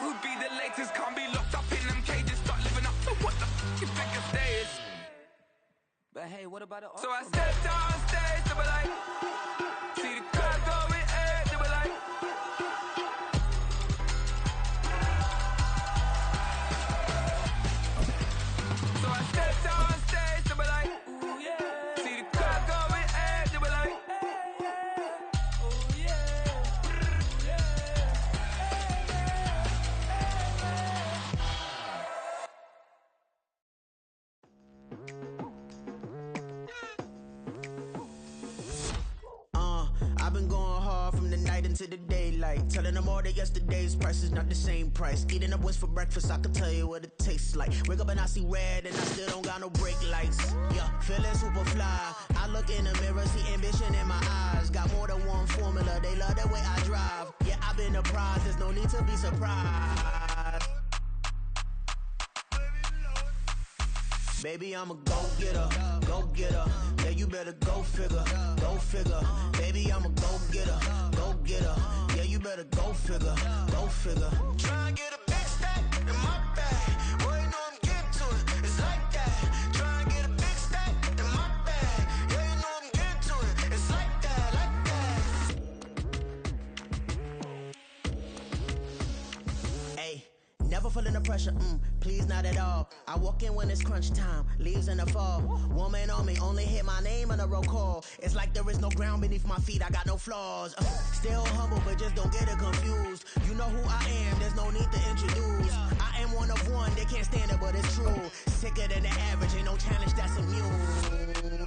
who'd be the latest? Can't be locked up in them cages. Start living up to what the f*** you think your stay is. But hey, what about it? So I stepped on stage, they were like, see the crowd going air, they were like. So I stepped on stage, they were like, ooh yeah. See the crowd going air, they were like, ooh yeah, ooh yeah. I've been going hard from the night into the daylight, telling them all that yesterday's price is not the same price. Eating up wings for breakfast, I can tell you what it tastes like. Wake up and I see red and I still don't got no brake lights. Yeah, feeling super fly. I look in the mirror, see ambition in my eyes. Got more than one formula, they love the way I drive. Yeah, I've been a prize, there's no need to be surprised. Baby, I'm a go-getter, go-getter. Yeah, you better go figure, go figure. Baby, I'm a go-getter, go-getter. Yeah, you better go figure, go figure. Try and get a big stack in my bag. Boy, you know I'm getting to it, it's like that. Try and get a big stack in my bag. Yeah, you know I'm getting to it, it's like that, like that. Hey. Never feeling the pressure, please not at all. I walk in when it's crunch time, leaves in the fall. Woman on me, only hit my name on a roll call. It's like there is no ground beneath my feet, I got no flaws. Still humble, but just don't get it confused. You know who I am, there's no need to introduce. I am one of one, they can't stand it, but it's true. Sicker than the average, ain't no challenge that's immune.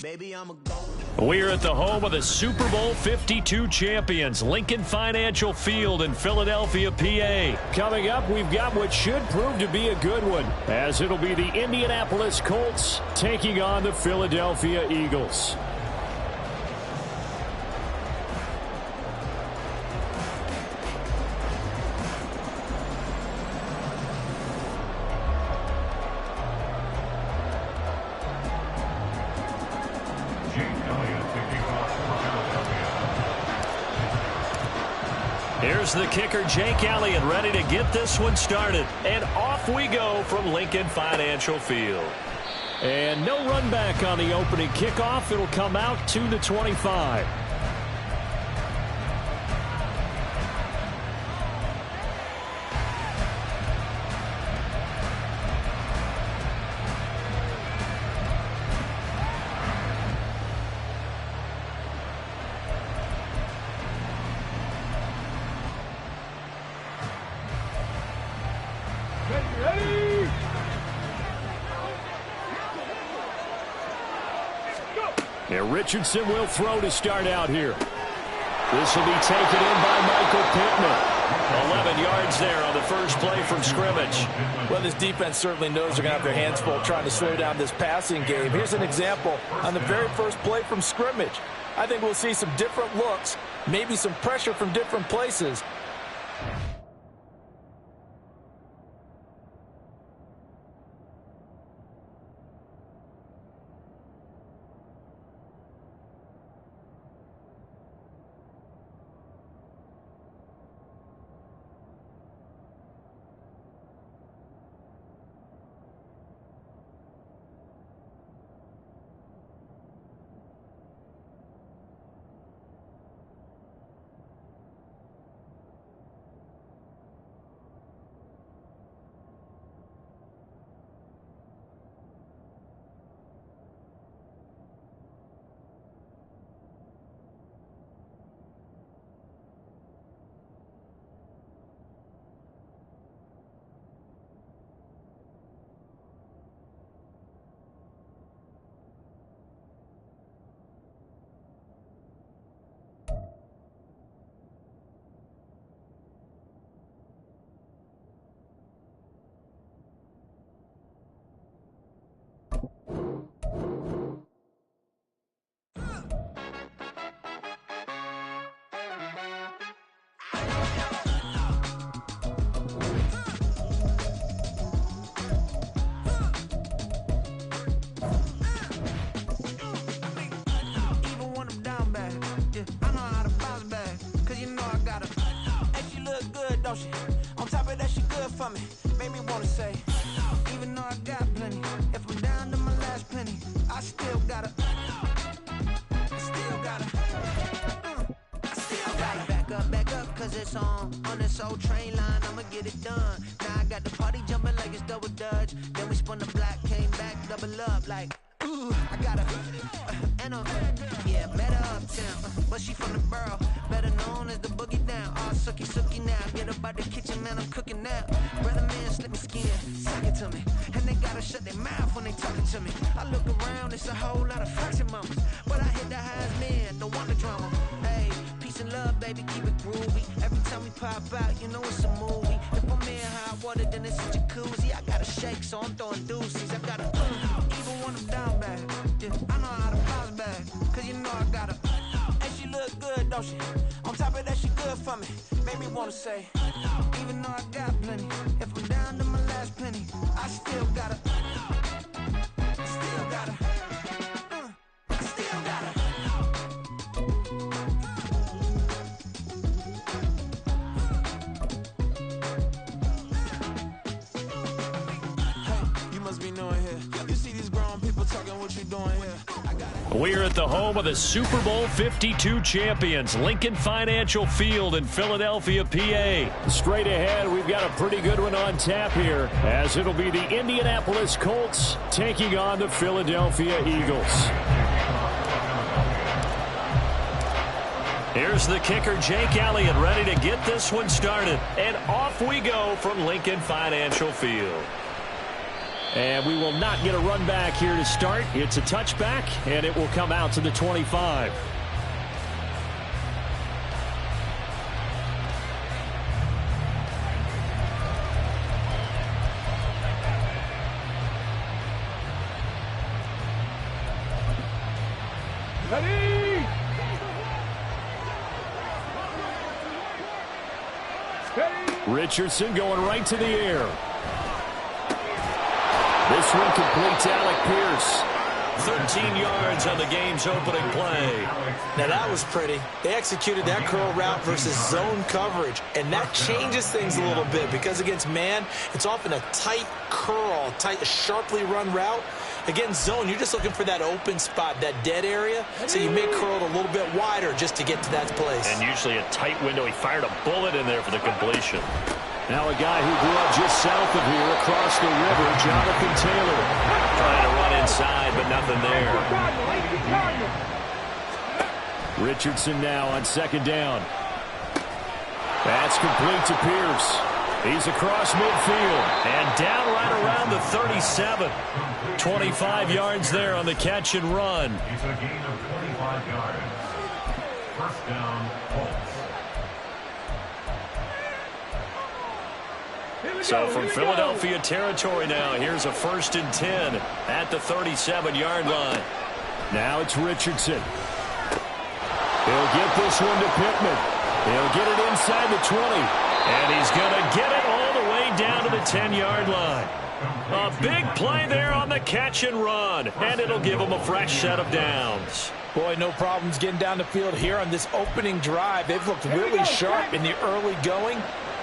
Baby, I'm a go. We're at the home of the Super Bowl 52 champions, Lincoln Financial Field in Philadelphia, PA. Coming up, we've got what should prove to be a good one, as it'll be the Indianapolis Colts taking on the Philadelphia Eagles. Here's the kicker, Jake Elliott, ready to get this one started. And off we go from Lincoln Financial Field. And no run back on the opening kickoff. It'll come out to the 25. And Richardson will throw to start out here. This will be taken in by Michael Pittman. 11 yards there on the first play from scrimmage. Well, this defense certainly knows they're going to have their hands full trying to slow down this passing game. Here's an example on the very first play from scrimmage. I think we'll see some different looks, maybe some pressure from different places. don't she? On top of that, she good for me. Made me wanna say, even though I got plenty, if I'm down to my last penny, I still gotta back up, cause it's on this old train line, I'ma get it done. Now I got the party jumping like it's double dutch. Then we spun the block, came back, double up like, ooh, I got a, yeah, met her uptown, but she from the borough, better known as the boogie down. All sucky now, get up out the kitchen, man, I'm cooking now. Brother man, slip me skin, suck it to me, and they gotta shut their mouth when they talking to me. I look around, it's a whole lot of fraction mamas, but I hit the highest man, don't want the drama. Hey, peace and love, baby, keep it groovy. Every time we pop out, you know it's a movie. If I'm in hot water, then it's a jacuzzi. I gotta shake, so I'm throwing deuces. I gotta, even when I'm down bad, yeah, I know how to bounce back, cause you know I gotta, and she look good, don't she? On top of that, she good for me. Made me wanna say, even though I got plenty, if I'm down to my last penny, I still gotta, still gotta. We're at the home of the Super Bowl 52 champions, Lincoln Financial Field in Philadelphia, PA. Straight ahead, we've got a pretty good one on tap here, as it'll be the Indianapolis Colts taking on the Philadelphia Eagles. Here's the kicker, Jake Elliott, ready to get this one started. And off we go from Lincoln Financial Field. And we will not get a run back here to start. It's a touchback, and it will come out to the 25. Ready? Richardson going right to the air. This one completes Alec Pierce. 13 yards on the game's opening play. Now that was pretty. They executed that curl route versus zone coverage, and that changes things a little bit because against man, it's often a tight curl, tight, sharply run route. Against zone, you're just looking for that open spot, that dead area, so you may curl it a little bit wider just to get to that place. And usually a tight window. He fired a bullet in there for the completion. Now a guy who grew up just south of here across the river, Jonathan Taylor. Trying to run inside, but nothing there. Richardson now on second down. That's complete to Pierce. He's across midfield and down right around the 37. 25 yards there on the catch and run. It's a gain of 25 yards. First down, Colts. So from Philadelphia territory now, here's a 1st and 10 at the 37-yard line. Now it's Richardson. He'll get this one to Pittman. He'll get it inside the 20. And he's going to get it all the way down to the 10-yard line. A big play there on the catch and run. And it'll give him a fresh set of downs. Boy, no problems getting down the field here on this opening drive. They've looked really sharp in the early going.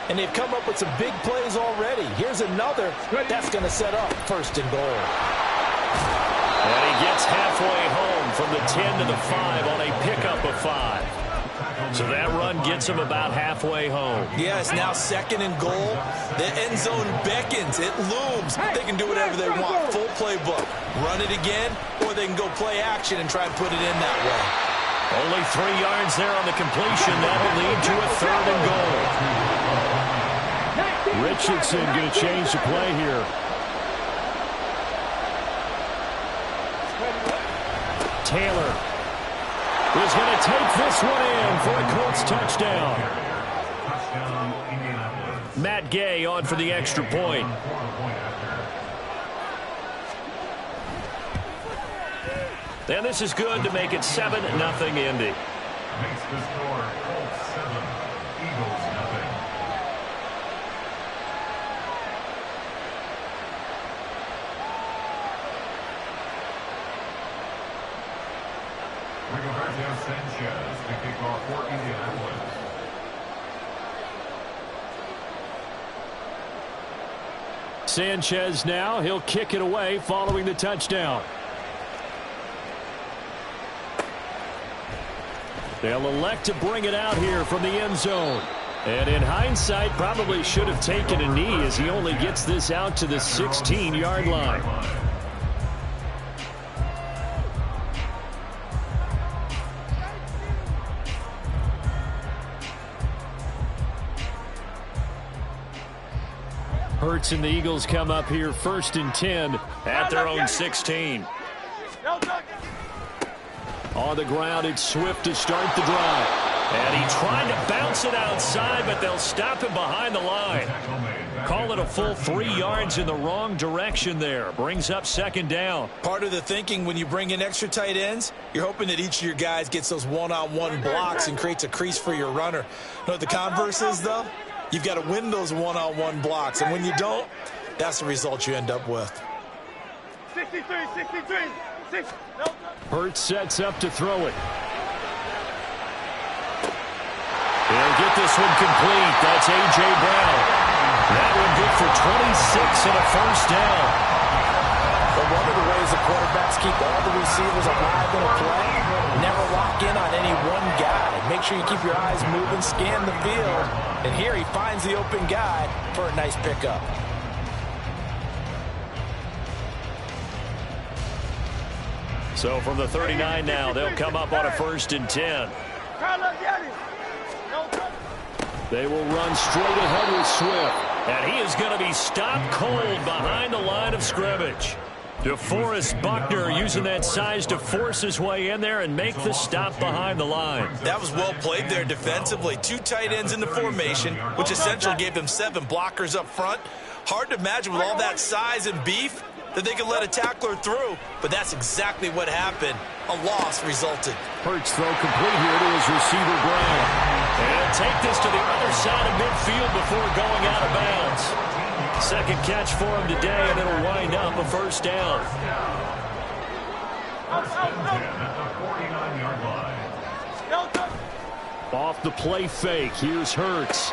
And they've come up with some big plays already. Here's another. That's going to set up 1st and goal. And he gets halfway home from the 10 to the 5 on a pickup of 5. So that run gets him about halfway home. Yeah, it's now 2nd and goal. The end zone beckons. It looms. They can do whatever they want. Full playbook. Run it again, or they can go play action and try and put it in that way. Only 3 yards there on the completion. That will lead to a 3rd and goal. Richardson going to change the play here. Taylor is going to take this one in for a Colts touchdown. Matt Gay on for the extra point. And this is good to make it 7-0 Indy. Makes the score Colts 7, Eagles 0. Sanchez to kick off for Indianapolis. Sanchez now. He'll kick it away following the touchdown. They'll elect to bring it out here from the end zone. And in hindsight, probably should have taken a knee as he only gets this out to the 16-yard line. Hurts and the Eagles come up here 1st and 10 at their own 16. On the ground, it's Swift to start the drive. And he tried to bounce it outside, but they'll stop him behind the line. Call it a full 3 yards in the wrong direction there. Brings up 2nd down. Part of the thinking when you bring in extra tight ends, you're hoping that each of your guys gets those one-on-one blocks and creates a crease for your runner. You know what the converse is, though? You've got to win those one-on-one blocks. And when you don't, that's the result you end up with. 63, 6. Hurts sets up to throw it. He'll get this one complete. That's A.J. Brown. That one good for 26 and a 1st down. But one of the ways the quarterbacks keep all the receivers alive in a play, never lock in on any one guy. Make sure you keep your eyes moving, scan the field. And here he finds the open guy for a nice pickup. So from the 39 now, they'll come up on a 1st and 10. They will run straight ahead with Swift. And he is going to be stopped cold behind the line of scrimmage. DeForest Buckner using that size to force his way in there and make the stop behind the line. That was well played there defensively. 2 tight ends in the formation, which essentially gave them 7 blockers up front. Hard to imagine with all that size and beef that they could let a tackler through, but that's exactly what happened. A loss resulted. Hurts throw complete here to his receiver, Brown. And take this to the other side of midfield before going out of bounds. 2nd catch for him today, and it'll wind up a 1st down. Off the play fake, here's Hurts.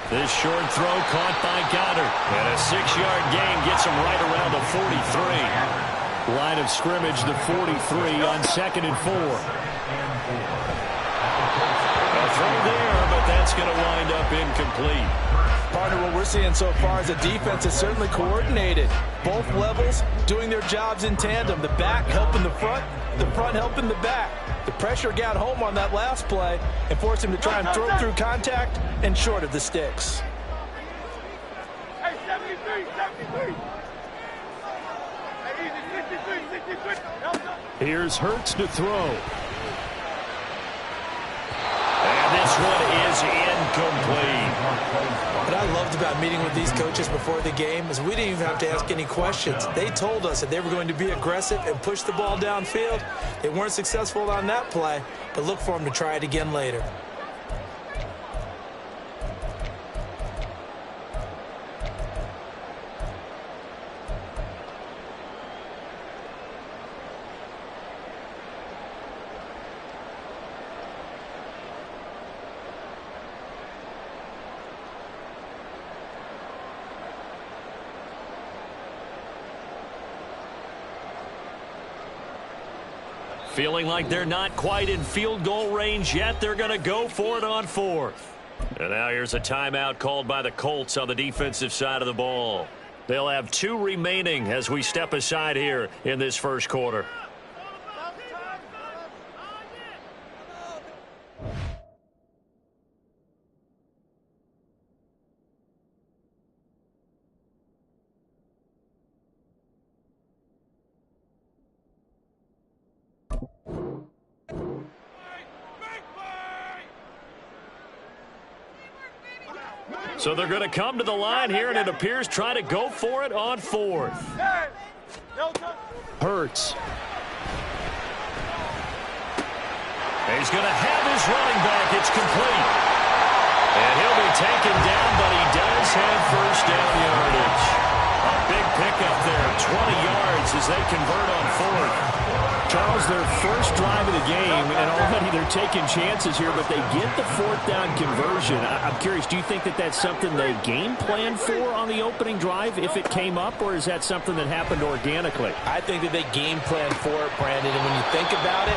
This short throw caught by Goddard. And a 6-yard gain gets him right around the 43. Line of scrimmage, the 43 on 2nd and 4. A throw there, but that's going to wind up incomplete. Partner, what we're seeing so far is a defense that's certainly coordinated. Both levels doing their jobs in tandem. The back helping the front helping the back. The pressure got home on that last play and forced him to try and throw through contact and short of the sticks. Hey, 73. Hey, 63. Here's Hurts to throw. And this one is incomplete. What I loved about meeting with these coaches before the game is we didn't even have to ask any questions. They told us that they were going to be aggressive and push the ball downfield. They weren't successful on that play, but look for them to try it again later. Feeling like they're not quite in field goal range yet. They're going to go for it on 4th. And now here's a timeout called by the Colts on the defensive side of the ball. They'll have 2 remaining as we step aside here in this 1st quarter. So they're going to come to the line here, and it appears try to go for it on 4th. Hurts. He's going to have his running back. It's complete. And he'll be taken down, but he does have 1st down yardage. A big pickup there, 20 yards as they convert on 4th. Charles, their first drive of the game game, and already they're taking chances here, but they get the fourth down conversion. I'm curious, do you think that that's something they game plan for on the opening drive if it came up, or is that something that happened organically? I think that they game plan for it, Brandon, and when you think about it,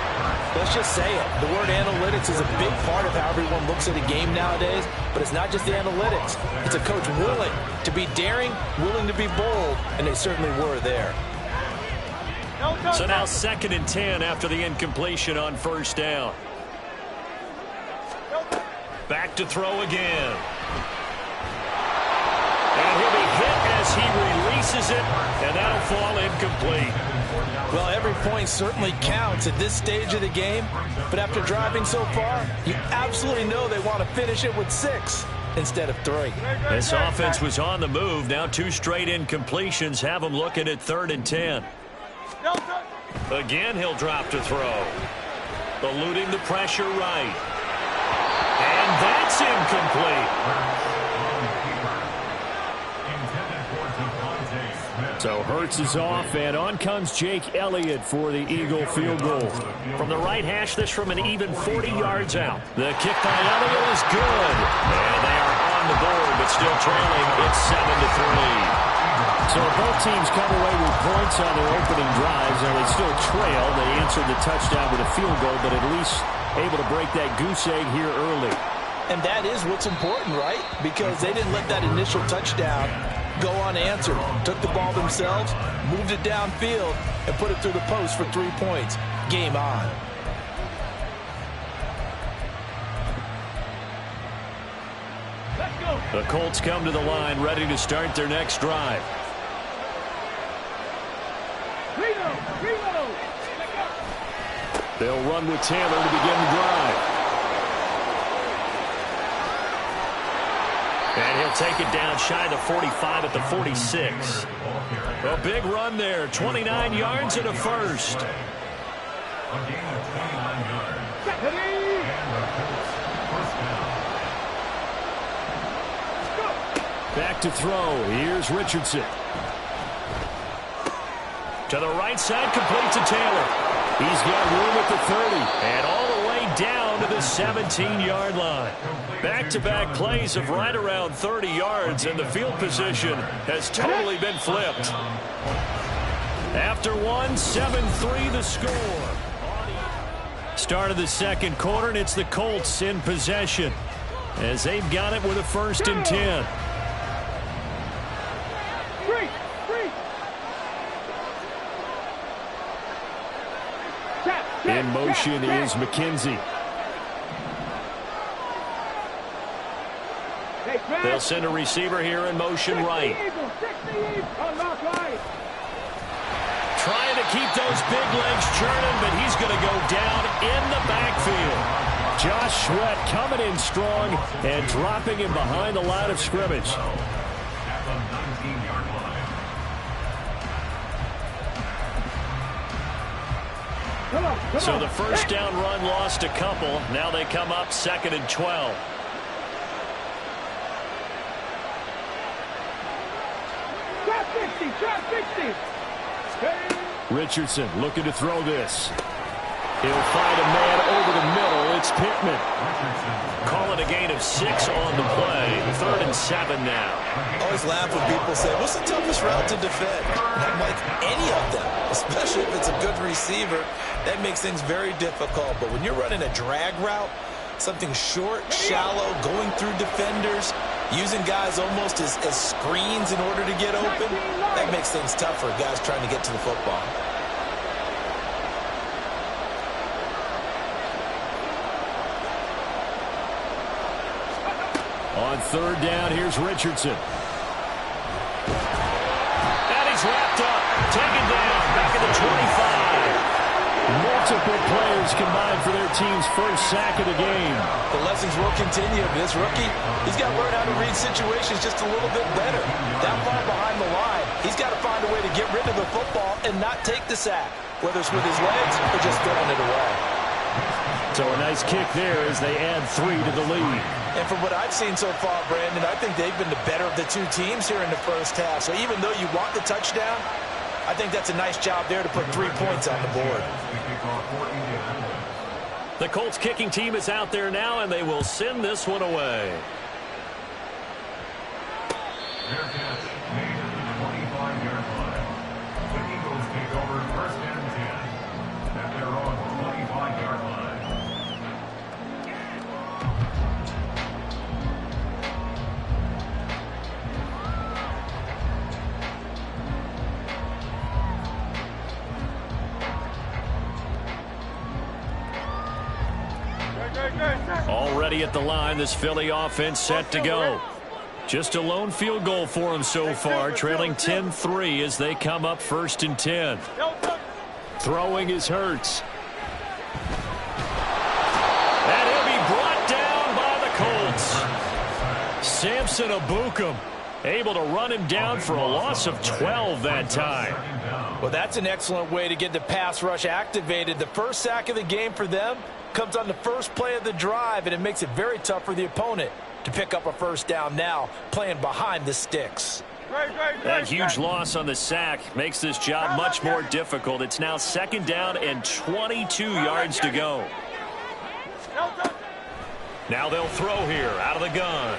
let's just say it. The word analytics is a big part of how everyone looks at a game nowadays, but it's not just the analytics. It's a coach willing to be daring, willing to be bold, and they certainly were there. So now 2nd and 10 after the incompletion on first down. Back to throw again. And he'll be hit as he releases it, and that'll fall incomplete. Well, every point certainly counts at this stage of the game, but after driving so far, you absolutely know they want to finish it with 6 instead of 3. This offense was on the move. Now 2 straight incompletions have them looking at 3rd and 10. Again, he'll drop to throw. Eluding the pressure right. And that's incomplete. So Hurts is off, and on comes Jake Elliott for the Eagle field goal. From the right hash, this from an even 40 yards out. The kick by Elliott is good. And they are on the board, but still trailing. It's 7-3. So both teams come away with points on their opening drives. Now they still trail. They answered the touchdown with a field goal, but at least able to break that goose egg here early. And that is what's important, right? Because they didn't let that initial touchdown go unanswered. Took the ball themselves, moved it downfield, and put it through the post for 3 points. Game on. The Colts come to the line, ready to start their next drive. They'll run with Taylor to begin the drive. And he'll take it down shy of the 45 at the 46. A big run there, 29 yards and a first. A gain of 29 yards. And the Colts first down. Back to throw. Here's Richardson. To the right side, complete to Taylor. He's got room at the 30 and all the way down to the 17-yard line. Back-to-back plays of right around 30 yards, and the field position has totally been flipped. After one, 7-3 the score. Start of the second quarter, and it's the Colts in possession as they've got it with a 1st and 10. In motion is McKenzie. They'll send a receiver here in motion right. Trying to keep those big legs churning, but he's going to go down in the backfield. Josh Sweat coming in strong and dropping him behind the line of scrimmage. At the 19-yard line. So the first down run lost a couple. Now they come up 2nd and 12. Richardson looking to throw this. He'll find a man over the middle. It's Pittman. Calling a gain of 6 on the play. 3rd and 7 now. I always laugh when people say, what's the toughest route to defend? And I'm like, any of them, especially if it's a good receiver. That makes things very difficult. But when you're running a drag route, something short, shallow, going through defenders, using guys almost as screens in order to get open, that makes things tough for guys trying to get to the football. On 3rd down, here's Richardson. And he's wrapped up. Taken down. Back at the 25. Multiple players combined for their team's first sack of the game. The lessons will continue. This rookie, he's got to learn how to read situations just a little bit better. That far behind the line, he's got to find a way to get rid of the football and not take the sack, whether it's with his legs or just throwing it away. So a nice kick there as they add 3 to the lead. And from what I've seen so far, Brandon, I think they've been the better of the two teams here in the first half. So even though you want the touchdown, I think that's a nice job there to put 3 points on the board. The Colts kicking team is out there now, and they will send this one away. Their catch made at the 25-yard line. The Eagles take over first and 10 at their own 25-yard line. Already at the line, this Philly offense set to go. Just a lone field goal for them so far, trailing 10-3 as they come up first and 10. Throwing is Hurts. And he'll be brought down by the Colts. Samson Ebukam able to run him down for a loss of 12 that time. Well, that's an excellent way to get the pass rush activated. The first sack of the game for them comes on the first play of the drive, and it makes it very tough for the opponent to pick up a first down now, playing behind the sticks. That huge loss on the sack makes this job much more difficult. It's now second down and 22 yards to go. Now they'll throw here out of the gun.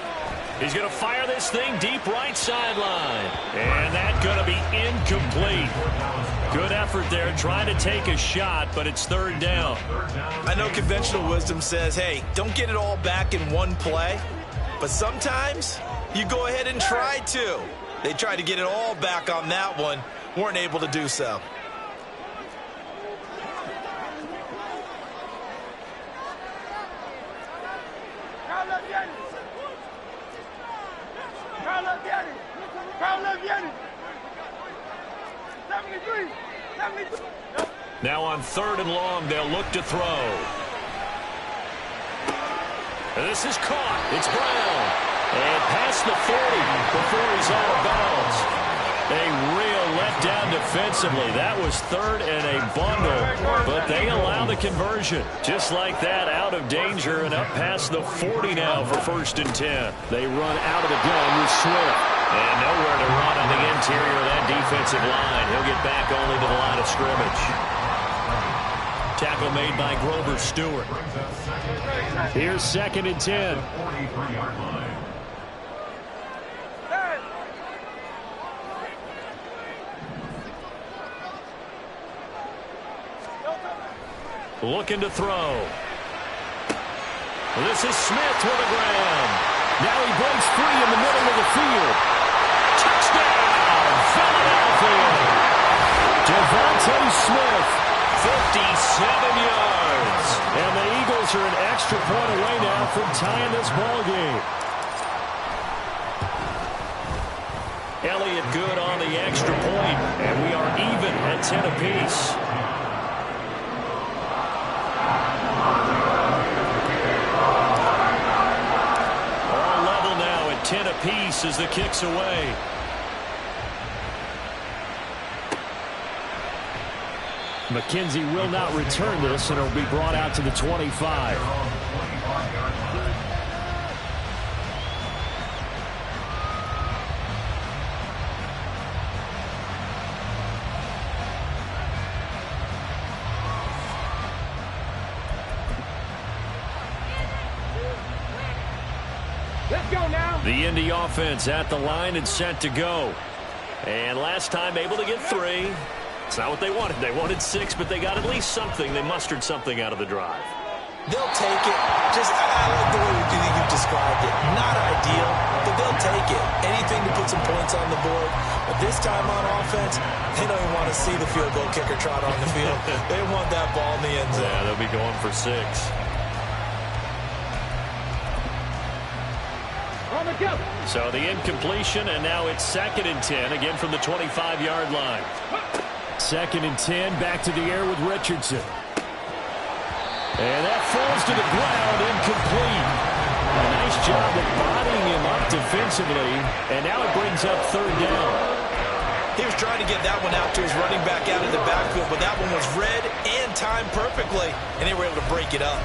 He's going to fire this thing deep right sideline. And that's going to be incomplete. Good effort there trying to take a shot, but it's third down. I know conventional wisdom says, hey, don't get it all back in one play. But sometimes you go ahead and try to. They tried to get it all back on that one. Weren't able to do so. Now on third and long, they'll look to throw. This is caught. It's Brown. And past the 40 before he's out of bounds. A real letdown defensively. That was third and a bundle. But they allow the conversion. Just like that, out of danger and up past the 40 now for first and 10. They run out of the gun with Swift. And nowhere to run on the interior of that defensive line. He'll get back only to the line of scrimmage. Tackle made by Grover Stewart. Here's second and 10. Looking to throw. This is Smith to the ground. Now he breaks free in the middle of the field. Touchdown, Philadelphia. Devontae Smith, 57 yards. And the Eagles are an extra point away now from tying this ball game. Elliott good on the extra point, and we are even at 10 apiece. All level now at 10 apiece as the kick's away. McKenzie will not return this, and it'll be brought out to the 25. Let's go now. The Indy offense at the line and set to go. And last time able to get 3. It's not what they wanted. They wanted 6, but they got at least something. They mustered something out of the drive. They'll take it. Just, I like the way you've described it. Not ideal, but they'll take it. Anything to put some points on the board. But this time on offense, they don't even want to see the field goal kicker trot on the field. They want that ball in the end zone. Yeah, they'll be going for 6. So the incompletion, and now it's second and 10, again from the 25-yard line. Second and 10, back to the air with Richardson. And that falls to the ground, incomplete. A nice job of bodying him up defensively, and now it brings up third down. He was trying to get that one out to his running back out of the backfield, but that one was read and timed perfectly, and they were able to break it up.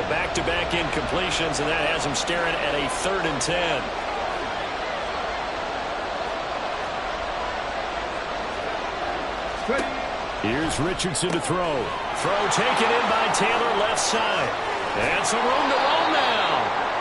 back-to-back incompletions, and that has him staring at a 3rd and 10. Here's Richardson to throw. Throw taken in by Taylor, left side. And some room to roll now.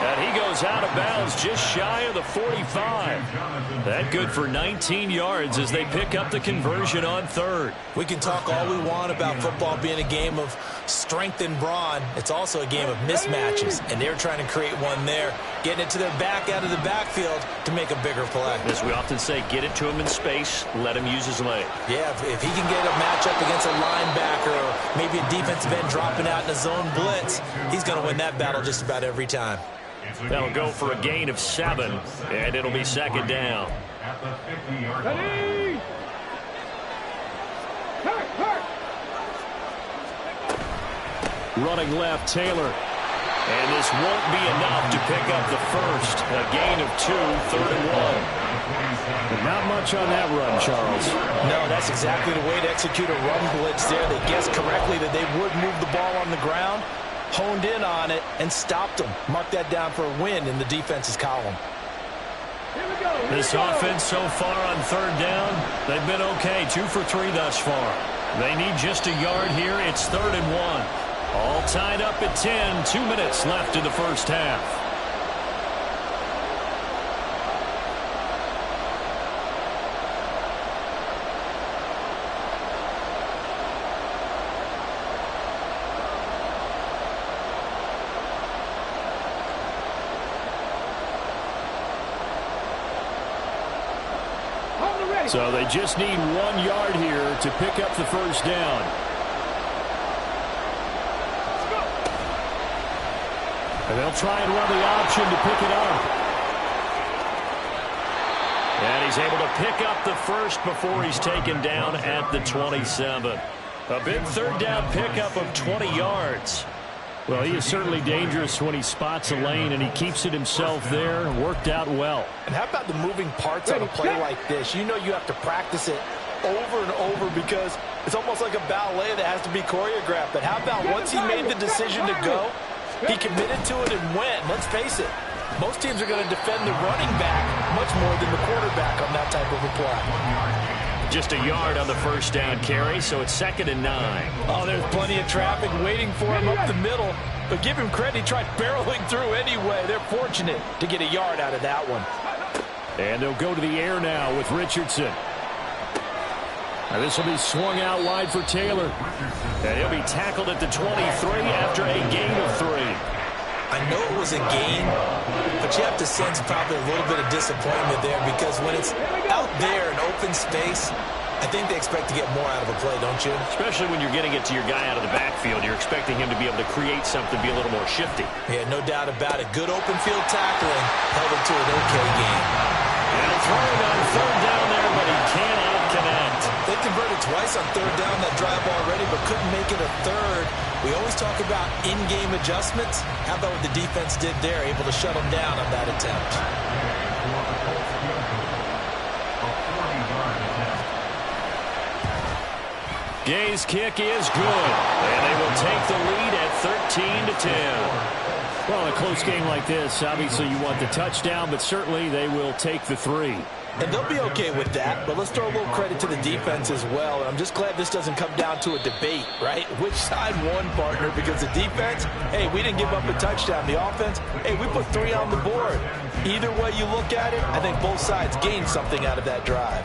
And he goes out of bounds just shy of the 45. That good for 19 yards as they pick up the conversion on 3rd. We can talk all we want about football being a game of strength and brawn. It's also a game of mismatches, and they're trying to create one there, getting it to their back out of the backfield to make a bigger play. As we often say, get it to him in space, let him use his leg. Yeah, if he can get a matchup against a linebacker or maybe a defensive end dropping out in a zone blitz, he's going to win that battle just about every time. That'll go for a gain of 7, and it'll be 2nd down. At the 50-yard line. Running left, Taylor. And this won't be enough to pick up the first. A gain of 2, 3rd and 1. Not much on that run, Charles. No, that's exactly the way to execute a run blitz there. They guessed correctly that they would move the ball on the ground, honed in on it, and stopped them. Mark that down for a win in the defense's column. This offense so far on 3rd down, they've been okay. 2 for 3 thus far. They need just a yard here. It's 3rd and 1. All tied up at 10. 2 minutes left in the first half. So they just need 1 yard here to pick up the first down. And they'll try and run the option to pick it up. And he's able to pick up the first before he's taken down at the 27. A big 3rd down pickup of 20 yards. Well, he is certainly dangerous when he spots a lane, and he keeps it himself there. Worked out well. And how about the moving parts on a play like this? You know you have to practice it over and over because it's almost like a ballet that has to be choreographed. But how about once he made the decision to go, he committed to it and went. Let's face it, most teams are going to defend the running back much more than the quarterback on that type of a play. Just a yard on the first down carry, so it's 2nd and 9. Oh, there's plenty of traffic waiting for him up the middle. But give him credit, he tried barreling through anyway. They're fortunate to get a yard out of that one. And they'll go to the air now with Richardson. Now this will be swung out wide for Taylor. And he'll be tackled at the 23 after a gain of 3. I know it was a gain, but you have to sense probably a little bit of disappointment there because when it's out there in open space, I think they expect to get more out of a play, don't you? Especially when you're getting it to your guy out of the backfield. You're expecting him to be able to create something, be a little more shifty. Yeah, no doubt about it. Good open field tackling held it to an okay game. And throwing on 3rd down there, but he cannot connect. They converted twice on 3rd down that drive already, but couldn't make it a 3rd. We always talk about in-game adjustments. How about what the defense did there, able to shut them down on that attempt? Gay's kick is good, and they will take the lead at 13-10. Well, in a close game like this, obviously you want the touchdown, but certainly they will take the 3. And they'll be okay with that, but let's throw a little credit to the defense as well. I'm just glad this doesn't come down to a debate, right? Which side won, partner? Because the defense, hey, we didn't give up a touchdown. The offense, hey, we put 3 on the board. Either way you look at it, I think both sides gained something out of that drive.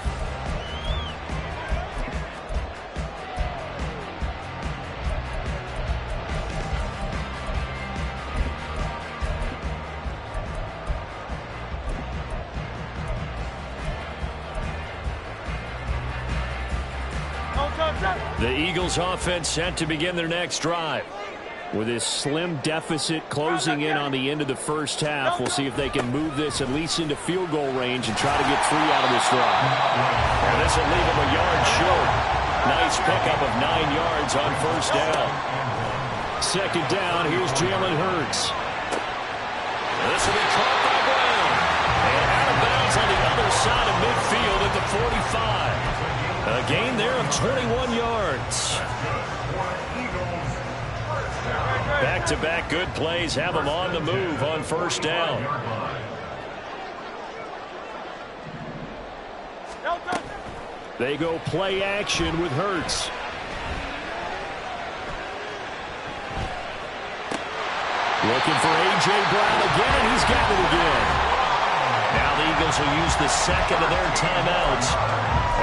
The Eagles offense set to begin their next drive. With this slim deficit closing in on the end of the first half, we'll see if they can move this at least into field goal range and try to get 3 out of this drive. And this will leave them a yard short. Nice pickup of 9 yards on first down. 2nd down, here's Jalen Hurts. This will be caught by Brown. And out of bounds on the other side of midfield at the 45. A gain there of 21 yards. Back Back-to-back good plays have them on the move on first down. They go play action with Hurts. Looking for A.J. Brown again, and he's got it again. Now the Eagles will use the second of their timeouts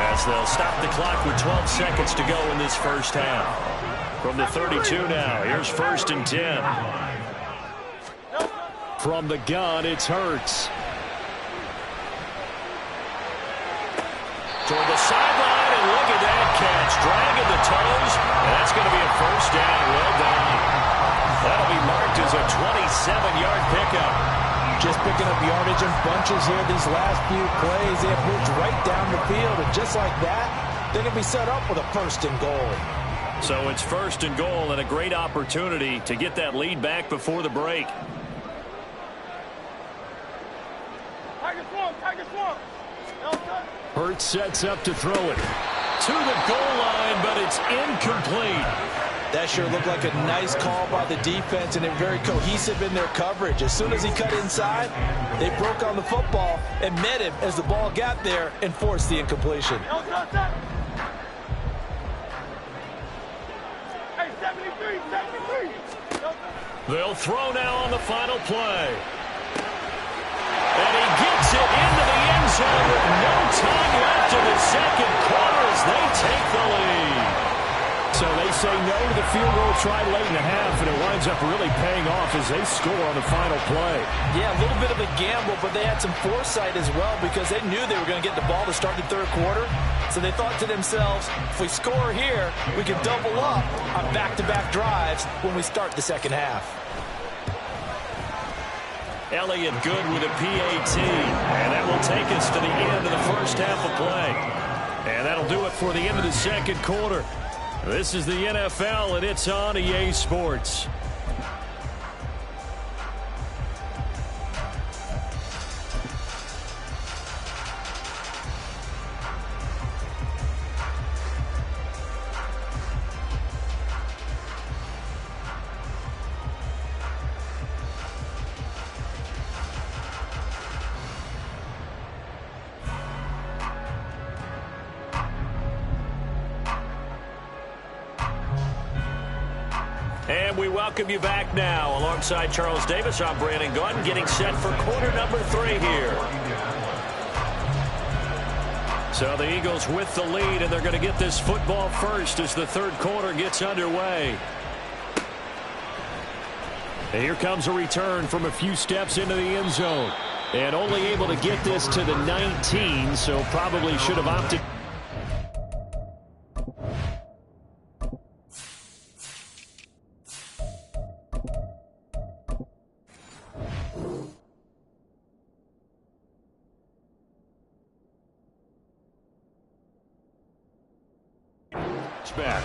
as they'll stop the clock with 12 seconds to go in this first half. From the 32 now, here's 1st and 10. From the gun, it's Hurts. Toward the sideline, and look at that catch. Dragging the toes, and that's going to be a first down. Well done. That'll be marked as a 27-yard pickup. Just picking up yardage in bunches here these last few plays. They have moved right down the field, and just like that, they're going to be set up with a 1st and goal. So it's 1st and goal, and a great opportunity to get that lead back before the break. Hurts sets up to throw it to the goal line, but it's incomplete. That sure looked like a nice call by the defense, and they're very cohesive in their coverage. As soon as he cut inside, they broke on the football and met him as the ball got there and forced the incompletion. Hey, 73. They'll throw now on the final play. And he gets it into the end zone with no time left in the second quarter as they take the lead. So they say no to the field goal try late in the half, and it winds up really paying off as they score on the final play. Yeah, a little bit of a gamble, but they had some foresight as well because they knew they were going to get the ball to start the third quarter. So they thought to themselves, if we score here, we can double up on back-to-back drives when we start the second half. Elliott good with a PAT, and that will take us to the end of the first half of play. And that'll do it for the end of the second quarter. This is the NFL, and it's on EA Sports. And we welcome you back now. Alongside Charles Davis, I'm Brandon Gordon, getting set for quarter number 3 here. So the Eagles with the lead, and they're going to get this football first as the third quarter gets underway. And here comes a return from a few steps into the end zone. And only able to get this to the 19, so probably should have opted. Back.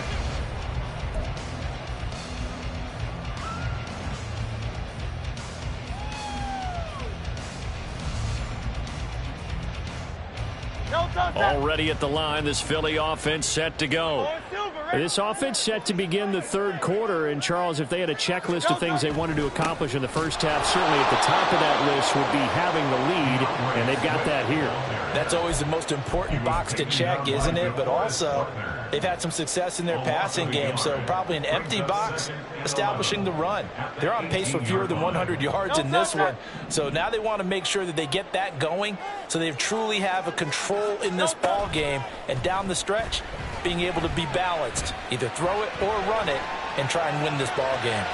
Already at the line, this Philly offense set to go. This offense set to begin the third quarter, and Charles, if they had a checklist of things they wanted to accomplish in the first half, certainly at the top of that list would be having the lead, and they've got that here. That's always the most important box to check, isn't it? But also, they've had some success in their passing game, so probably an empty box establishing the run. They're on pace for fewer than 100 yards in this one, so now they want to make sure that they get that going so they truly have a control in this ball game, and down the stretch, being able to be balanced, either throw it or run it, and try and win this ball game.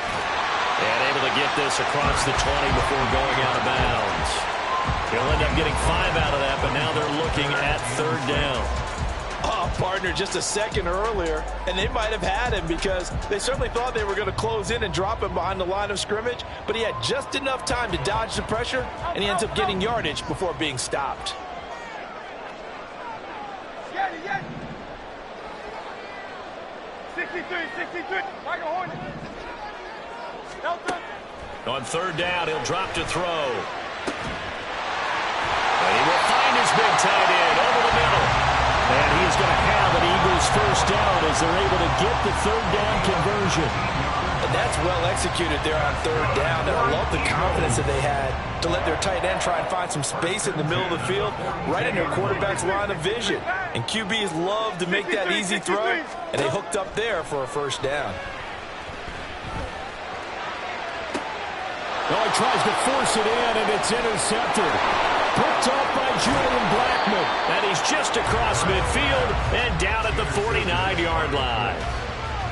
And able to get this across the 20 before going out of bounds. He'll end up getting 5 out of that, but now they're looking at third down. Oh, partner, just a second earlier, and they might have had him because they certainly thought they were going to close in and drop him behind the line of scrimmage, but he had just enough time to dodge the pressure, and he ends up getting yardage before being stopped. 63. Michael Hornet. On third down, he'll drop to throw. And he will find his big tight end over the middle. And he's going to have an Eagles first down as they're able to get the third down conversion. And that's well executed there on third down. And I love the confidence that they had to let their tight end try and find some space in the middle of the field, right in their quarterback's line of vision. And QBs love to make that easy throw, and they hooked up there for a first down. Oh, he tries to force it in, and it's intercepted. Picked up by Julian Blackman. And he's just across midfield and down at the 49-yard line.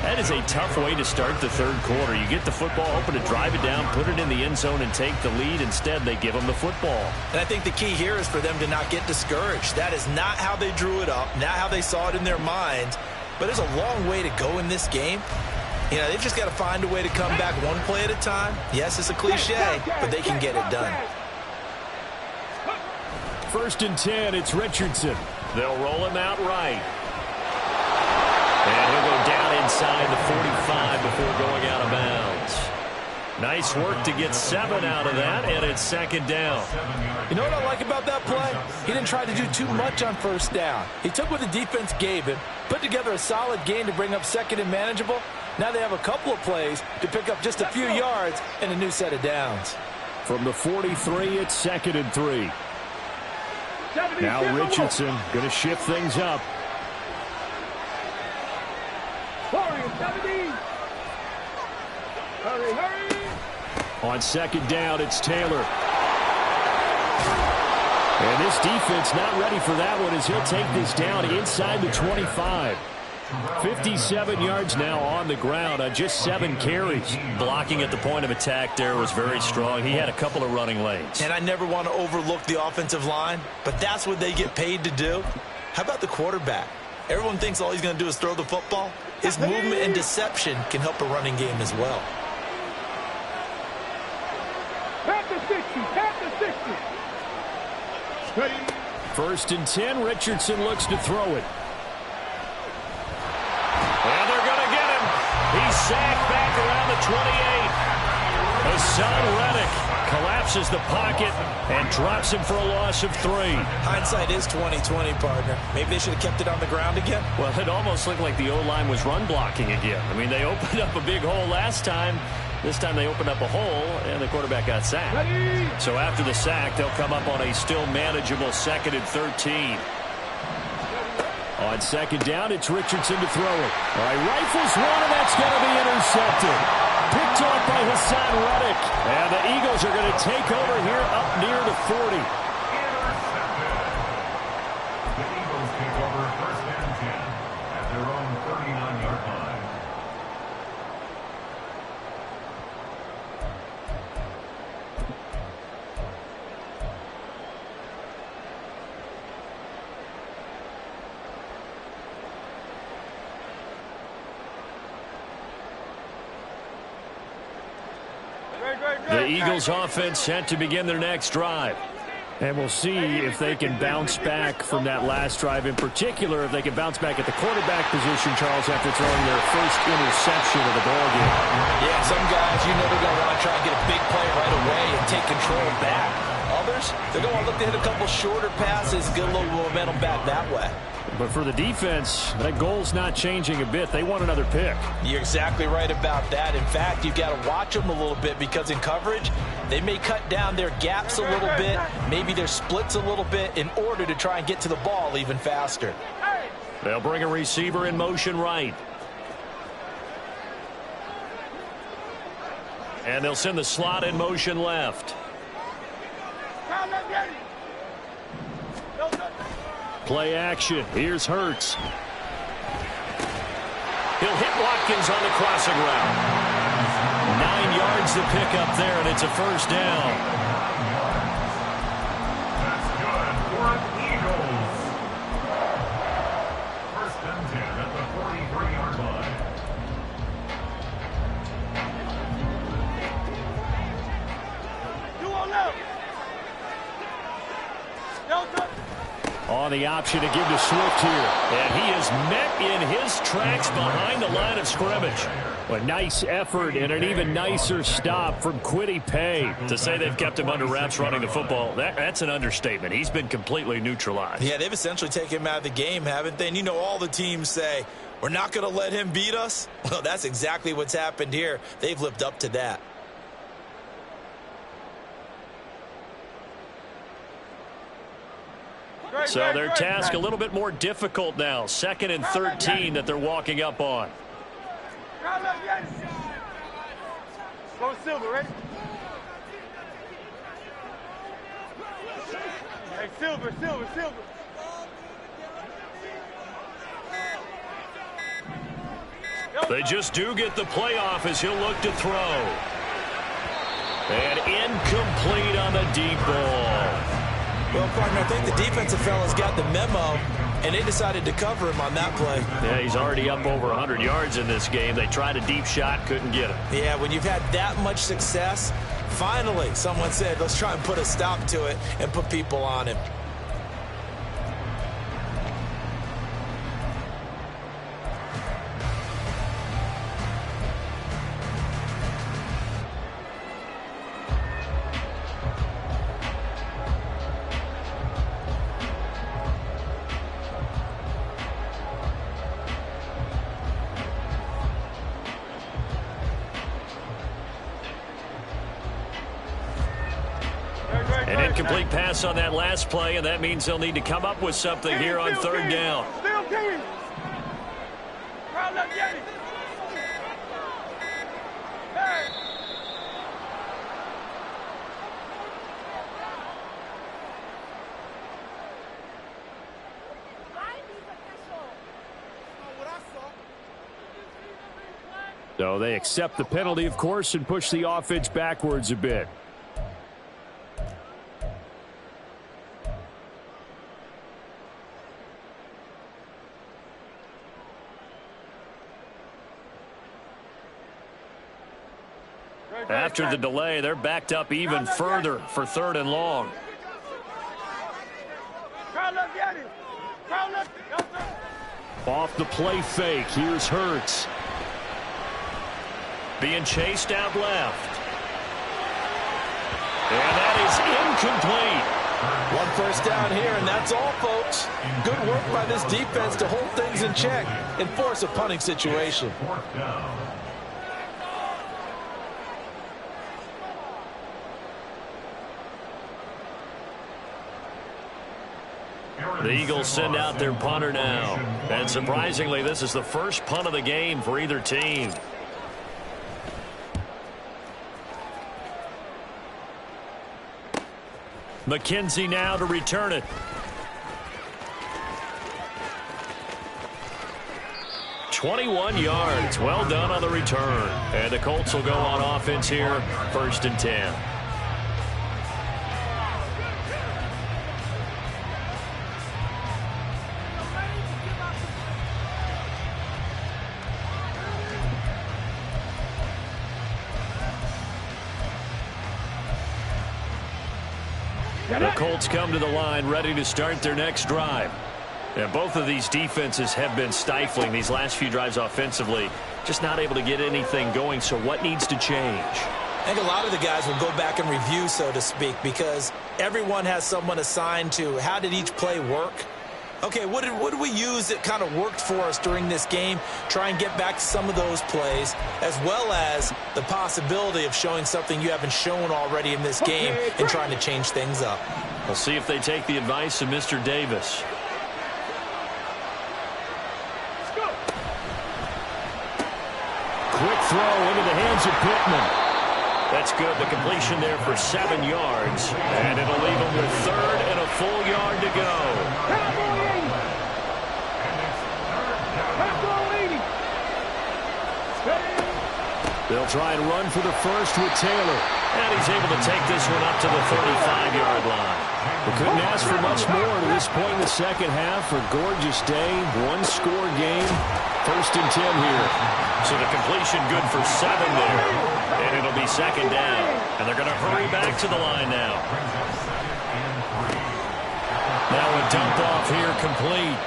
That is a tough way to start the third quarter. You get the football, open to drive it down, put it in the end zone, and take the lead. Instead, they give them the football. And I think the key here is for them to not get discouraged. That is not how they drew it up, not how they saw it in their minds. But there's a long way to go in this game. You know, they've just got to find a way to come back one play at a time. Yes, it's a cliche, but they can get it done. 1st and 10, it's Richardson. They'll roll him out right. And he'll go down inside the 45 before going out of bounds. Nice work to get 7 out of that, and it's 2nd down. You know what I like about that play? He didn't try to do too much on 1st down. He took what the defense gave him, put together a solid game to bring up 2nd and manageable. Now they have a couple of plays to pick up just a few yards and a new set of downs. From the 43, it's 2nd and 3. Now Richardson going to shift things up. Hurry. On 2nd down, it's Taylor. And this defense not ready for that one as he'll take this down inside the 25. 57 yards now on the ground on just 7 carries. Blocking at the point of attack there was very strong. He had a couple of running lanes. And I never want to overlook the offensive line, but that's what they get paid to do. How about the quarterback? Everyone thinks all he's going to do is throw the football. His movement and deception can help a running game as well. Tap the 60. 1st and 10, Richardson looks to throw it. And they're going to get him. He's sacked back around the 28. Hassan Reddick collapses the pocket and drops him for a loss of 3. Hindsight is 20/20, partner. Maybe they should have kept it on the ground again. Well, it almost looked like the O-line was run blocking again. I mean, they opened up a big hole last time. This time they opened up a hole, and the quarterback got sacked. So after the sack, they'll come up on a still manageable 2nd and 13. On 2nd down, it's Richardson to throw it. All right, rifles one, and that's going to be intercepted. Picked off by Hassan Reddick. And the Eagles are going to take over here up near the 40. The Eagles take over 1st and 10 at their own 39-yard line. The Eagles offense set to begin their next drive. And we'll see if they can bounce back from that last drive. In particular, if they can bounce back at the quarterback position, Charles, after throwing their first interception of the ballgame. Yeah, some guys, you know they're going to want to try and get a big play right away and take control back. Others, they're going to look to hit a couple shorter passes, get a little momentum back that way. But for the defense, that goal's not changing a bit. They want another pick. You're exactly right about that. In fact, you've got to watch them a little bit because in coverage, they may cut down their gaps a little bit, maybe their splits a little bit in order to try and get to the ball even faster. They'll bring a receiver in motion right. And they'll send the slot in motion left. Play action. Here's Hurts. He'll hit Watkins on the crossing route. 9 yards to pick up there, and it's a first down. That's good for the Eagles. 1st and 10 at the 43-yard line. You won't know. Delta. On the option to give to Swift here. And he is met in his tracks behind the line of scrimmage. A nice effort and an even nicer stop from Kwity Paye. To say they've kept him under wraps running the football, that's an understatement. He's been completely neutralized. Yeah, they've essentially taken him out of the game, haven't they? And you know all the teams say, We're not going to let him beat us? Well, that's exactly what's happened here. They've lived up to that. So their task a little bit more difficult now. 2nd and 13 that they're walking up on. Go Silver, right? Hey, Silver. They just do get the playoff as he'll look to throw. And incomplete on the deep ball. Well, partner, I think the defensive fellas got the memo, and they decided to cover him on that play. Yeah, he's already up over 100 yards in this game. They tried a deep shot, couldn't get him. Yeah, when you've had that much success, finally someone said, let's try and put a stop to it and put people on him. An incomplete pass on that last play, and that means they'll need to come up with something here on 3rd down. Still king. Round up, Yeti. Hey. So they accept the penalty, of course, and push the offense backwards a bit. After the delay, they're backed up even further for 3rd and long. Off the play fake, here's Hurts. Being chased out left. And that is incomplete. 1 first down here, and that's all, folks. Good work by this defense to hold things in check and force a punting situation. 4th down. The Eagles send out their punter now. And surprisingly, this is the first punt of the game for either team. McKenzie now to return it. 21 yards. Well done on the return. And the Colts will go on offense here, 1st and 10. The Colts come to the line ready to start their next drive. And both of these defenses have been stifling these last few drives offensively. Just not able to get anything going, so what needs to change? I think a lot of the guys will go back and review, so to speak, because everyone has someone assigned to how did each play work. Okay, what did we use that kind of worked for us during this game? Try and get back to some of those plays, as well as the possibility of showing something you haven't shown already in this game and trying to change things up. We'll see if they take the advice of Mr. Davis. Quick throw into the hands of Pittman. That's good. The completion there for 7 yards. And it'll leave them with 3rd and a full yard to go. They'll try and run for the first with Taylor. And he's able to take this one up to the 35-yard line. We couldn't ask for much more to this point in the second half. A gorgeous day, one-score game. 1st and 10 here. So the completion good for 7 there. And it'll be 2nd down. And they're going to hurry back to the line now. Now a dump off here complete.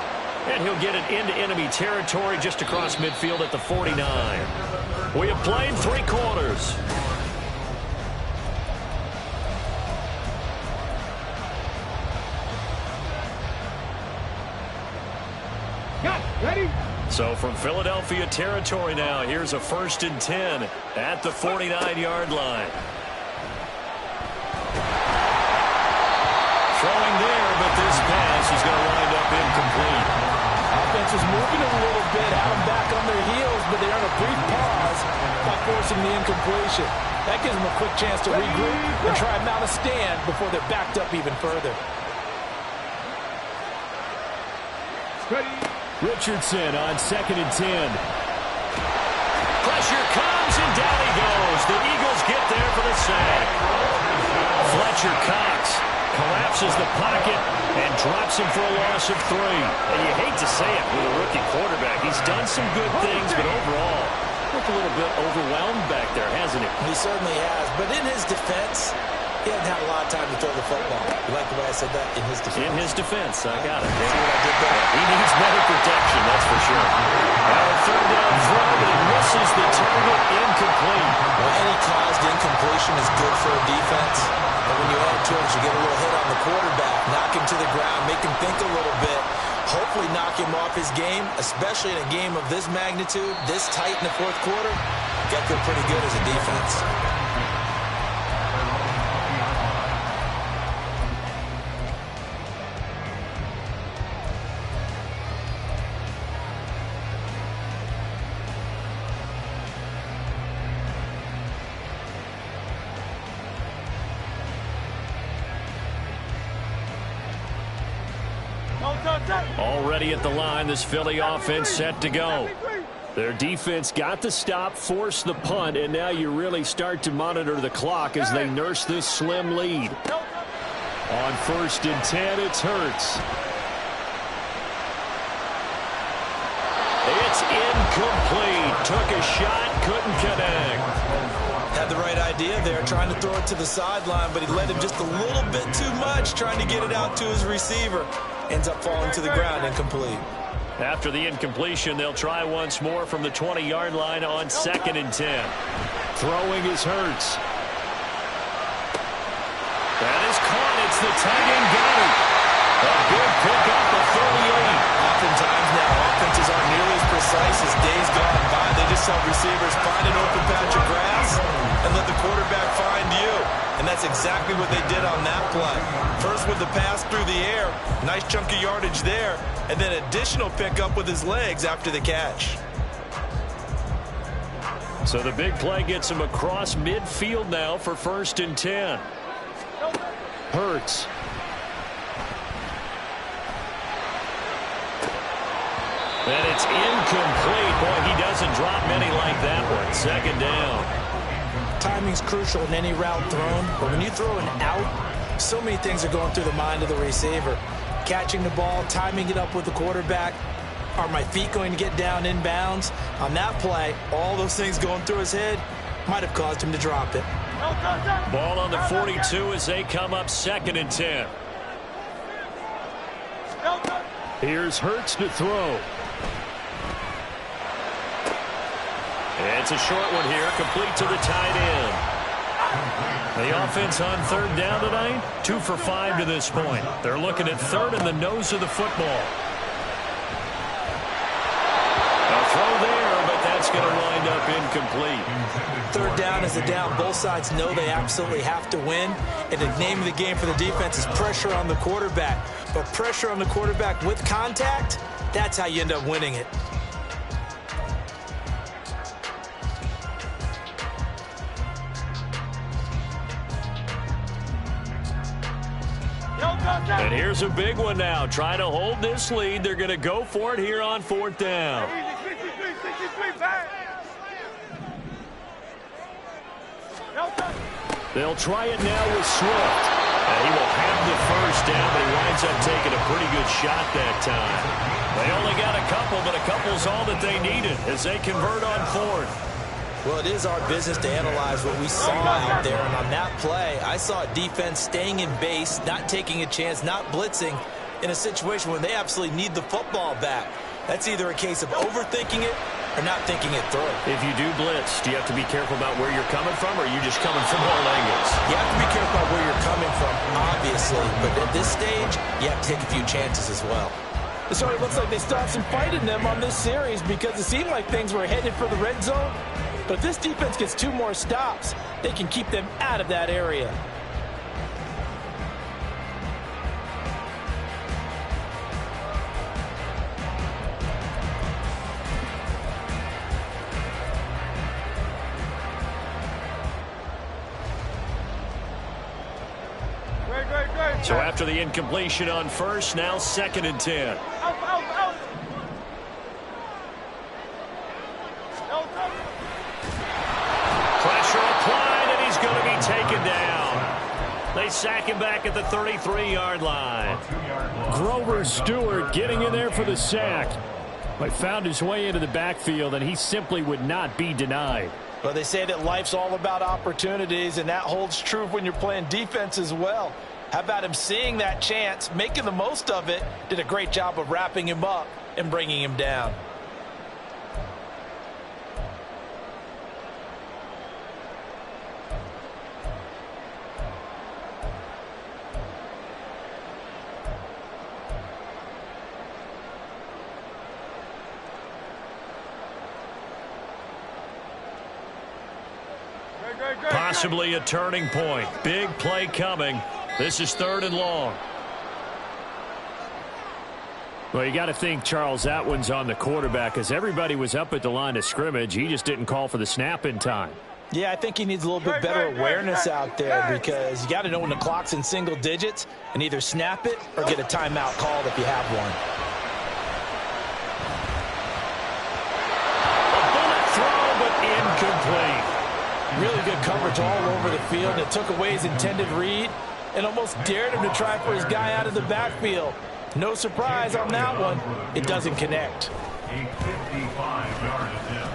And he'll get it into enemy territory just across midfield at the 49. We have played 3 quarters. Ready? So from Philadelphia territory now, here's a 1st and 10 at the 49-yard line. Throwing there, but this pass is going to wind up incomplete. Offense is moving a little bit, have them back on their heels, but they earn a brief pause by forcing the incompletion. That gives them a quick chance to regroup and try and mount a stand before they're backed up even further. Ready? Richardson on 2nd and 10. Pressure comes, and down he goes. The Eagles get there for the sack. Fletcher Cox collapses the pocket and drops him for a loss of 3. And you hate to say it with a rookie quarterback. He's done some good things, but overall, looked a little bit overwhelmed back there, hasn't he? He certainly has, but in his defense, he hasn't had a lot of time to throw the football. You like the way I said that? In his defense. In his defense, I got it. See what I did there? He needs better protection, that's for sure. Now a 3rd down throw, but he misses the target, incomplete. Well, any caused incompletion is good for a defense. But when you add to it, you get a little hit on the quarterback, knock him to the ground, make him think a little bit, hopefully knock him off his game, especially in a game of this magnitude, this tight in the 4th quarter. Got good pretty good as a defense. Already at the line, this Philly offense set to go. Their defense got the stop, forced the punt, and now you really start to monitor the clock as they nurse this slim lead. On 1st and 10, it's Hurts. It's incomplete. Took a shot, couldn't connect. Had the right idea there, trying to throw it to the sideline, but he led him just a little bit too much, trying to get it out to his receiver. Ends up falling to the ground, incomplete. After the incompletion, they'll try once more from the 20-yard line on 2nd and 10. Throwing is Hurts. That is caught. It's the tight end, got it. A big pickup of 38. Oftentimes now, offenses aren't nearly as precise as days gone by. They just help receivers find an open patch of grass and let the quarterback find you. And that's exactly what they did on that play. First with the pass through the air, nice chunk of yardage there, and then additional pickup with his legs after the catch. So the big play gets him across midfield now for 1st and 10. Hurts. And it's incomplete. Boy, he doesn't drop many like that one. 2nd down. Timing's crucial in any route thrown, but when you throw an out, so many things are going through the mind of the receiver. Catching the ball, timing it up with the quarterback. Are my feet going to get down in bounds? On that play, all those things going through his head might have caused him to drop it. Ball on the 42 as they come up 2nd and 10. Here's Hurts to throw. It's a short one here, complete to the tight end. The offense on 3rd down tonight, 2 for 5 to this point. They're looking at 3rd in the nose of the football. A throw there, but that's going to wind up incomplete. 3rd down is a down. Both sides know they absolutely have to win. And the name of the game for the defense is pressure on the quarterback. But pressure on the quarterback with contact, that's how you end up winning it. And here's a big one now. Trying to hold this lead. They're going to go for it here on 4th down. They'll try it now with Swift. And he will have the 1st down, but he winds up taking a pretty good shot that time. They only got a couple, but a couple's all that they needed as they convert on 4th. Well, it is our business to analyze what we saw out there. And on that play, I saw a defense staying in base, not taking a chance, not blitzing in a situation when they absolutely need the football back. That's either a case of overthinking it or not thinking it through. If you do blitz, do you have to be careful about where you're coming from, or are you just coming from all angles? You have to be careful about where you're coming from, obviously. But at this stage, you have to take a few chances as well. It certainly looks like they still have some fight in them on this series because it seemed like things were headed for the red zone. But if this defense gets 2 more stops, they can keep them out of that area. So after the incompletion on first, now 2nd and 10. Out. Pressure applied, and he's going to be taken down. They sack him back at the 33-yard line. Grover Stewart getting in there for the sack. But found his way into the backfield, and he simply would not be denied. Well, they say that life's all about opportunities, and that holds true when you're playing defense as well. How about him seeing that chance, making the most of it, did a great job of wrapping him up and bringing him down. Possibly a turning point. Big play coming. This is 3rd and long. Well, you got to think, Charles, that one's on the quarterback as everybody was up at the line of scrimmage. He just didn't call for the snap in time. Yeah, I think he needs a little bit better awareness out there because you got to know when the clock's in single digits and either snap it or get a timeout called if you have one. A bullet throw, but incomplete. Really good coverage all over the field, and it took away his intended read and almost dared him to try for his guy out of the backfield. No surprise on that one. It doesn't connect.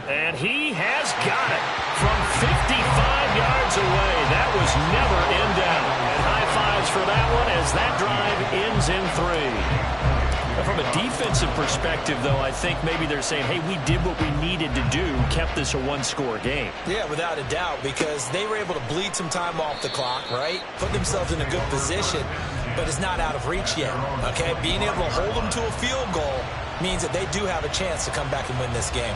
And he has got it from 55 yards away. That was never in doubt. And high fives for that one as that drive ends in 3. From a defensive perspective, though, I think maybe they're saying, hey, we did what we needed to do, kept this a one-score game. Yeah, without a doubt, because they were able to bleed some time off the clock, right? Put themselves in a good position, but it's not out of reach yet, okay? Being able to hold them to a field goal means that they do have a chance to come back and win this game.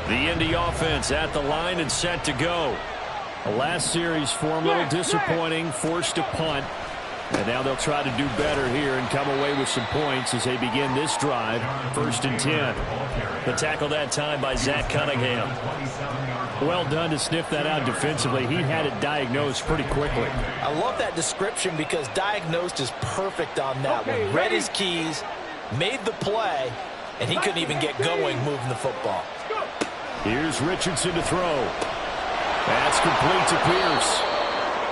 The Indy offense at the line and set to go. The last series for them, a little disappointing, forced to punt. And now they'll try to do better here and come away with some points as they begin this drive. 1st and 10. The tackle that time by Zach Cunningham. Well done to sniff that out defensively. He had it diagnosed pretty quickly. I love that description because diagnosed is perfect on that one. Read his keys, made the play, and he couldn't even get going moving the football. Here's Richardson to throw. That's complete to Pierce.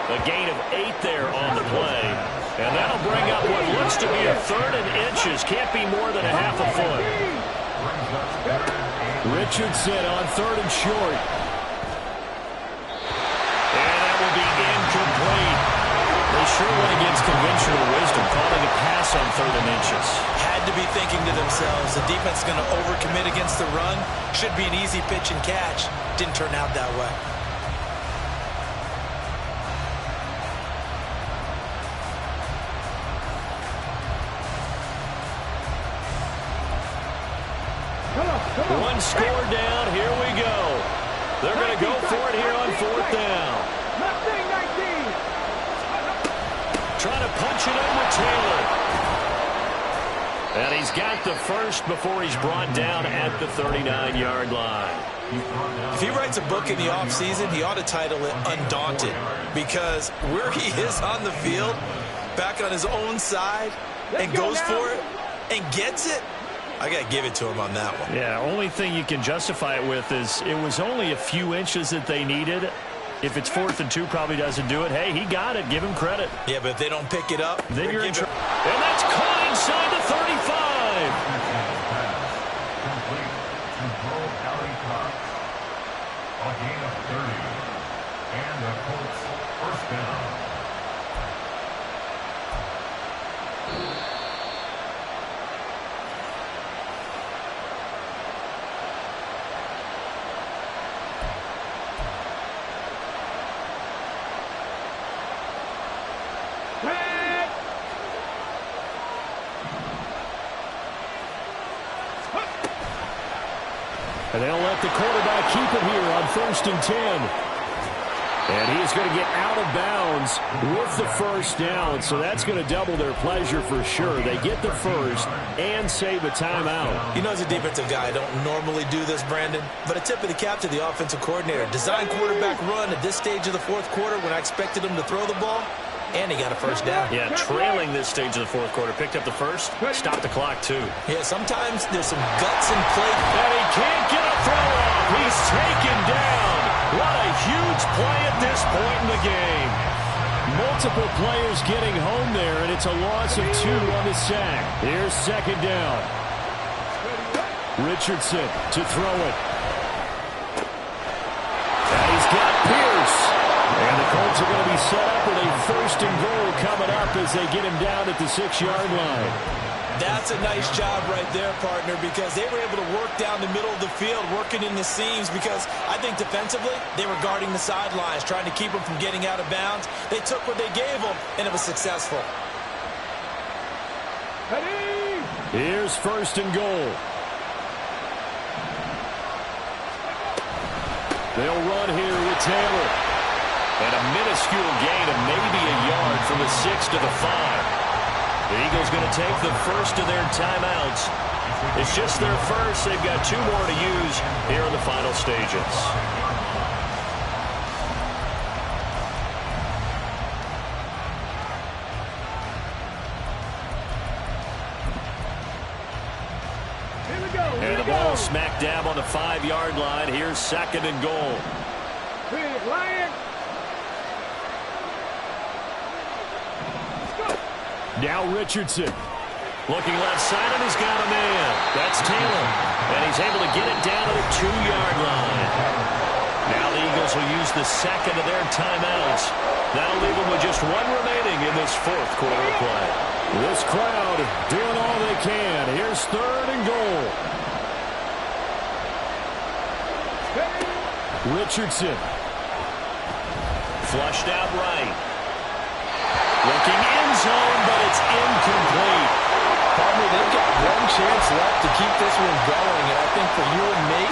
A gain of 8 there on the play. And that'll bring up what looks to be a 3rd and inches. Can't be more than a half a foot. Richardson on 3rd and short. And that will be incomplete. They sure went against conventional wisdom, calling a pass on 3rd and inches. Had to be thinking to themselves, the defense is going to overcommit against the run. Should be an easy pitch and catch. Didn't turn out that way. One score down. Here we go. They're going to go for it here on 4th down. Trying to punch it in with Taylor. And he's got the first before he's brought down at the 39-yard line. If he writes a book in the offseason, he ought to title it Undaunted, because where he is on the field, back on his own side, and goes for it and gets it, I got to give it to him on that one. Yeah, only thing you can justify it with is it was only a few inches that they needed. If it's 4th and 2, probably doesn't do it. Hey, he got it. Give him credit. Yeah, but if they don't pick it up, then you're in trouble. And that's caught inside the 35. A gain of 30. And the Colts 1st down. And they'll let the quarterback keep it here on 1st and 10. And he is going to get out of bounds with the first down, so that's going to double their pleasure for sure. They get the first and save a timeout. You know, as a defensive guy, I don't normally do this, Brandon, but a tip of the cap to the offensive coordinator. Design quarterback run at this stage of the fourth quarter when I expected him to throw the ball, and he got a first down. Yeah, trailing this stage of the fourth quarter. Picked up the first, stopped the clock too. Yeah, sometimes there's some guts in play. And he can't get a throw off. He's taken down. What a huge play at this point in the game. Multiple players getting home there, and it's a loss of 2 on the sack. Here's 2nd down. Richardson to throw it. And he's got Pierce. And the Colts are going to be set up with a 1st and goal coming up as they get him down at the 6-yard line. That's a nice job right there, partner, because they were able to work down the middle of the field, working in the seams, because I think defensively they were guarding the sidelines, trying to keep them from getting out of bounds. They took what they gave them, and it was successful. Here's 1st and goal. They'll run here with Taylor. And a minuscule gain of maybe a yard from the 6 to the 5. The Eagles going to take the first of their timeouts. It's just their first. They've got 2 more to use here in the final stages. Here we go. And the ball smack dab on the 5-yard line. Here's 2nd and goal. Lion. Now Richardson. Looking left side, and he's got a man. That's Taylor. And he's able to get it down to the 2-yard line. Now the Eagles will use the 2nd of their timeouts. That'll leave them with just 1 remaining in this 4th quarter of play. This crowd doing all they can. Here's 3rd and goal. Richardson. Flushed out right. Looking end zone, but it's incomplete. Partner, they've got 1 chance left to keep this one going, and I think for you and me,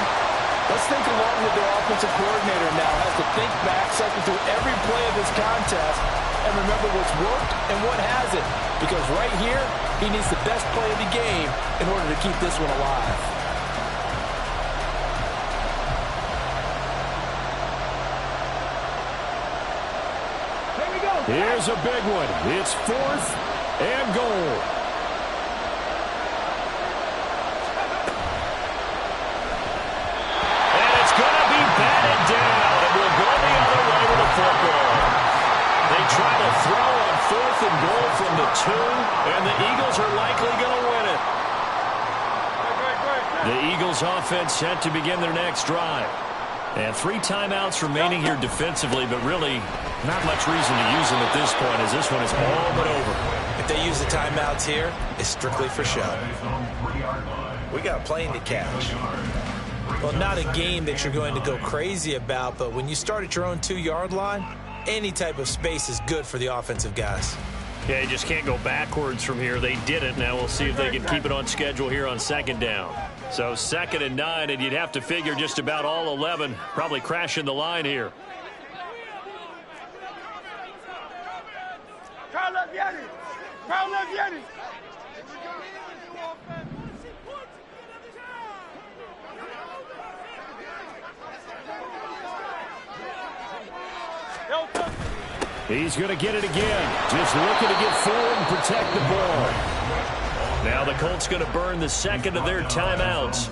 let's think along with their offensive coordinator now. Has to think back, cycle through every play of this contest, and remember what's worked and what hasn't. Because right here, he needs the best play of the game in order to keep this one alive. Here's a big one. It's 4th and goal. And it's going to be batted down. It will go the other way with the football. They try to throw on 4th and goal from the 2, and the Eagles are likely going to win it. The Eagles offense set to begin their next drive. And 3 timeouts remaining here defensively, but really not much reason to use them at this point as this one is all but over. If they use the timeouts here, it's strictly for show. We got a plane to catch. Well, not a game that you're going to go crazy about, but when you start at your own 2-yard line, any type of space is good for the offensive guys. Yeah, you just can't go backwards from here. They did it. Now we'll see if they can keep it on schedule here on 2nd down. So 2nd and 9, and you'd have to figure just about all 11 probably crashing the line here. He's going to get it again. Just looking to get forward and protect the ball. Now the Colts going to burn the 2nd of their timeouts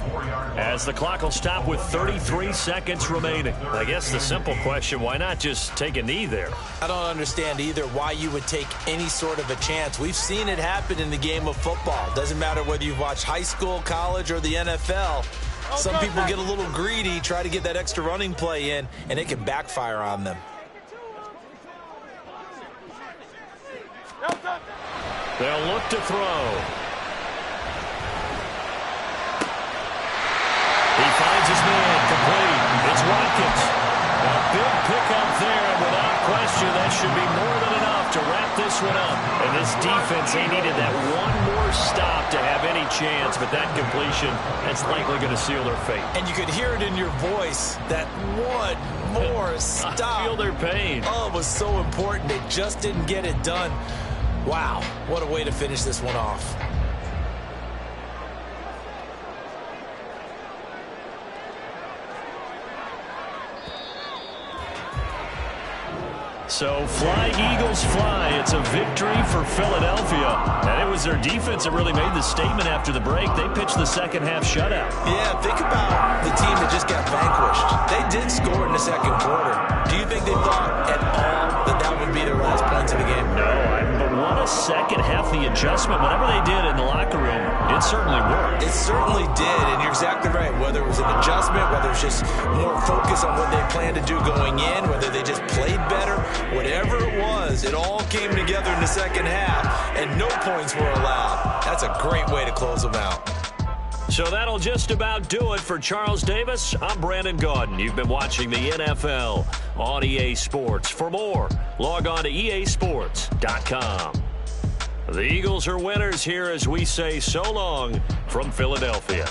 as the clock will stop with 33 seconds remaining. I guess the simple question, why not just take a knee there? I don't understand either why you would take any sort of a chance. We've seen it happen in the game of football. Doesn't matter whether you've watched high school, college, or the NFL. Some people get a little greedy, try to get that extra running play in, and it can backfire on them. They'll look to throw. He finds his man complete. It's Watkins. A big pickup there, and without question, that should be more than enough to wrap this this one up. And this defense, they needed that one more stop to have any chance, but that completion, that's likely going to seal their fate. And you could hear it in your voice, that one more stop. I feel their pain. Oh, it was so important. They just didn't get it done. Wow, what a way to finish this one off. So fly, Eagles, fly. It's a victory for Philadelphia. And it was their defense that really made the statement after the break. They pitched the second half shutout. Yeah, think about the team that just got vanquished. They did score in the second quarter. Do you think they thought at all that that would be their last points of the game? No, but what a second half, the adjustment. Whatever they did in the locker room, it certainly worked. It certainly did, and you're exactly right. Whether it was an adjustment, whether it was just more focus on what they planned to do going in, whether they just played better, whatever it was, it all came together in the second half, and no points were allowed. That's a great way to close them out. So that'll just about do it for Charles Davis. I'm Brandon Gaudin. You've been watching the NFL on EA Sports. For more, log on to easports.com. The Eagles are winners here as we say so long from Philadelphia.